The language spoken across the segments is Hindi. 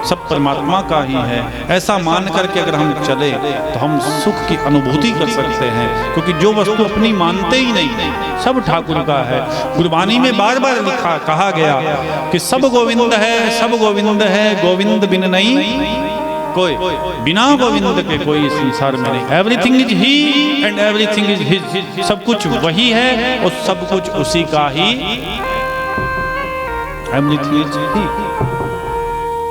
सब परमात्मा का ही है। ऐसा मान करके अगर हम चले तो हम सुख की अनुभूति कर सकते हैं, क्योंकि जो वस्तु अपनी मानते ही नहीं, सब ठाकुर का है। गुरबानी में बार बार लिखा कहा गया कि सब गोविंद है, सब गोविंद है, गोविंद बिन नहीं कोई, बिना गोविंद के कोई इस संसार में नहीं। Everything is he and everything is his, सब कुछ वही है और सब कुछ उसी का ही। एवरीथिंग इज ही,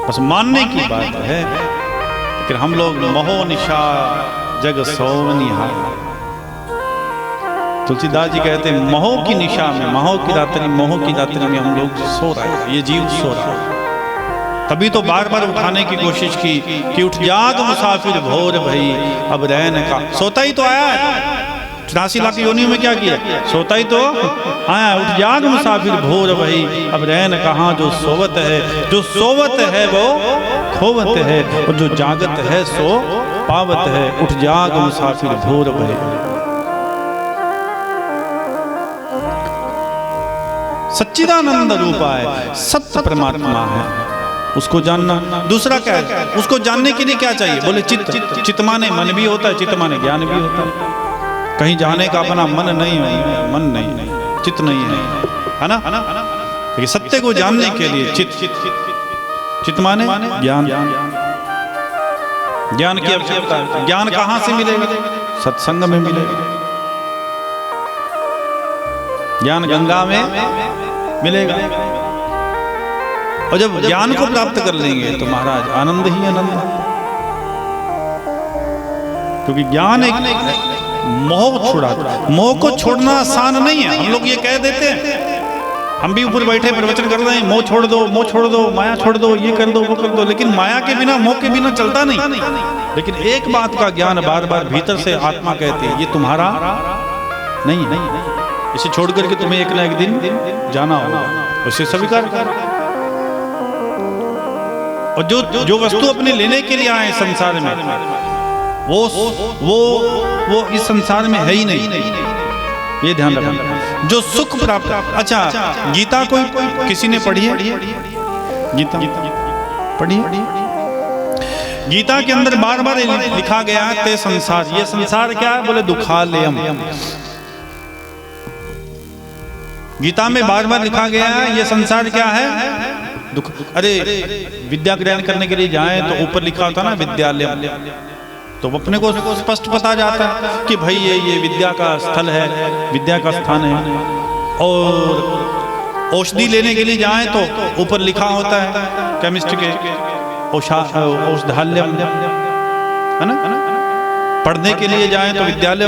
बस मानने की बात है। लेकिन हम लोग मोह निशा जग सोवनिहार, तुलसीदास जी कहते हैं मोह की निशा में, मोह की रात्रि में हम लोग सो रहे हैं, ये जीव सो रहा है। तभी तो बार बार उठाने की कोशिश की कि उठ जाग मुसाफिर भोर भई अब रहन का। सोता ही तो आया है, 84 लाख योनियों में क्या किया, सोता ही तो आया। उठ जाग मुसाफिर भोर भई अब रहन कहाँ, जो सोवत है, जो सोवत है वो खोवत है, और जो जागत है सो पावत है। उठ जाग मुसाफिर भोर भई। सच्चिदानंद रूपा है, सत्य परमात्मा है, उसको जानना। दूसरा क्या है, उसको जानने के लिए क्या चाहिए, बोले चित्त। चित्त माने मन भी होता है, चित्त माने ज्ञान भी होता है। कहीं जाने का अपना मन नहीं है, मन नहीं, चित्त नहीं है ना। लेकिन सत्य को जानने के लिए चित्त माने ज्ञान, ज्ञान की आवश्यकता है। ज्ञान कहां से मिलेगा, सत्संग में मिलेगा। ज्ञान गंगा में मिलेगा, और जब ज्ञान को प्राप्त कर लेंगे तो महाराज आनंद ही आनंद है। क्योंकि ज्ञान एक मोह छुड़ाता है। मोह को छोड़ना आसान नहीं है। हम लोग ये कह देते हैं, हम भी ऊपर बैठे प्रवचन कर रहे हैं, मोह छोड़ दो, मोह छोड़ दो, माया छोड़ दो, ये कर दो, वो कर दो। लेकिन माया के बिना, मोह के बिना चलता नहीं। लेकिन एक बात का ज्ञान बार बार भीतर से आत्मा कहती है, ये तुम्हारा नहीं है, इसे छोड़ करके तुम्हें एक ना एक दिन जाना होगा, उसे स्वीकार कर। और जो वस्तु अपने लेने के लिए आए संसार में, वो इस संसार में है ही नहीं, ये ध्यान रखना। जो सुख प्राप्त, अच्छा गीता कोई किसी ने पढ़ी है, गीता पढ़ी है? गीता के अंदर बार बार लिखा गया है ते संसार। ये संसार क्या है, बोले दुखालयम। गीता में बार बार लिखा गया है ये संसार क्या है, दुख। अरे विद्या ग्रहण करने के लिए जाएं तो ऊपर लिखा होता ना विद्यालय, तो अपने को स्पष्ट पता जाता है कि भाई ये विद्या का स्थल है, विद्या का स्थान है। और औषधि लेने के लिए जाएं तो ऊपर लिखा होता है केमिस्ट्री के औषधालय, है ना। पढ़ने के लिए जाएं तो विद्यालय,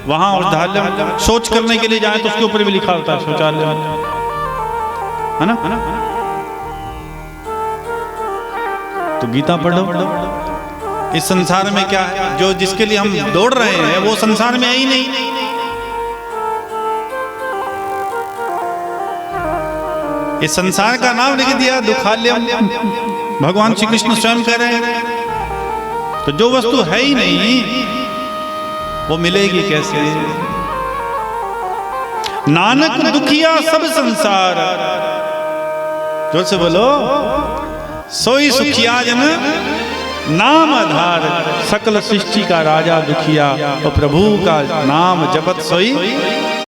वहां औषधालय। सोच करने के लिए जाएं तो उसके ऊपर भी लिखा होता है शौचालय, है ना। तो गीता पढ़ो। इस संसार में क्या है, जो जिसके लिए हम दौड़ रहे हैं वो संसार में है ही नहीं। इस संसार का नाम लिख दिया दुखालयम, भगवान श्री कृष्ण स्वयं कह रहे हैं। तो जो वस्तु है ही नहीं वो मिलेगी कैसे। नानक दुखिया सब संसार, जोर से बोलो, सोई सुखिया जन नाम आधार। सकल सृष्टि का राजा दुखिया, और प्रभु का नाम जपत सोई